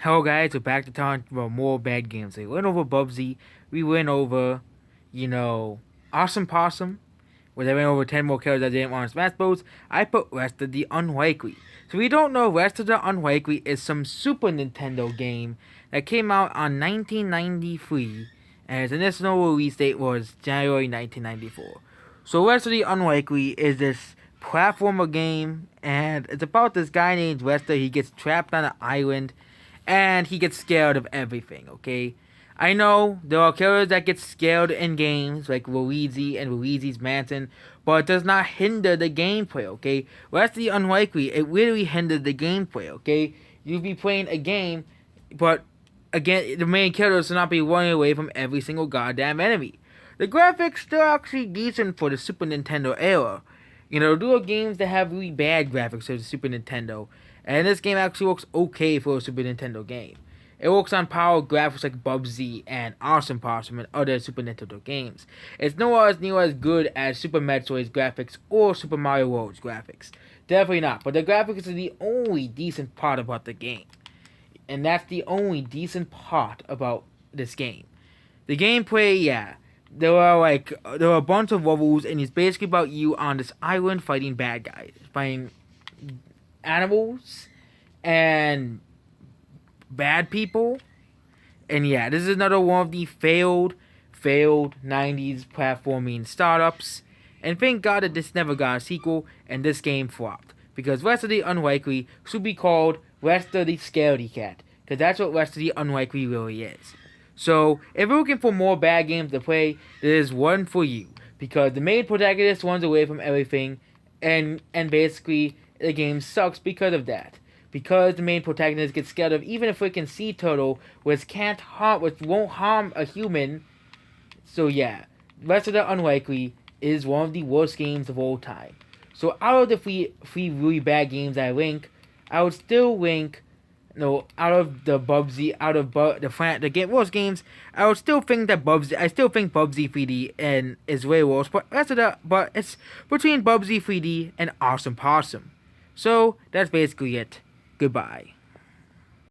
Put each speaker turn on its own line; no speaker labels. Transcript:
Hello guys, we're back to talk about more bad games. We went over Bubsy, we went over, Awesome Possum, where they went over 10 more characters I didn't want to Smash Bros. I put Rest of the Unlikely. So we don't know, Rest of the Unlikely is some Super Nintendo game that came out on 1993, and its initial release date was January 1994. So Rest of the Unlikely is this platformer game, and it's about this guy named Rester. He gets trapped on an island and he gets scared of everything, okay? I know there are characters that get scared in games like Luigi and Luigi's Mansion, but it does not hinder the gameplay, okay? Well, that's the unlikely. It really hinders the gameplay, okay? You'd be playing a game, but again, the main characters will not be running away from every single goddamn enemy. The graphics still actually decent for the Super Nintendo era. There are games that have really bad graphics for the Super Nintendo, and this game actually looks okay for a Super Nintendo game. It works on power graphics like Bubsy and Awesome Possum and other Super Nintendo games. It's nowhere as near as good as Super Metroid's graphics or Super Mario World's graphics. Definitely not, but the graphics is the only decent part about the game. And that's the only decent part about this game. The gameplay, yeah. There are a bunch of levels, and it's basically about you on this island fighting bad guys, fighting animals and bad people. And yeah, this is another one of the failed 90s platforming startups. And thank God that this never got a sequel and this game flopped. Because Rest of the Unlikely should be called Rest of the Scaredy Cat. Because that's what Rest of the Unlikely really is. So, if you're looking for more bad games to play, there's one for you. Because the main protagonist runs away from everything, and basically the game sucks because of that. Because the main protagonist gets scared of even a freaking sea turtle, which won't harm a human. So yeah, Rest of the Unlikely is one of the worst games of all time. So out of the three really bad games I rank, I would still rank no, out of the Bubsy, out of the game worst games, I would still think that I still think Bubsy 3D and is way worse. But it's between Bubsy 3D and Awesome Possum. So that's basically it. Goodbye.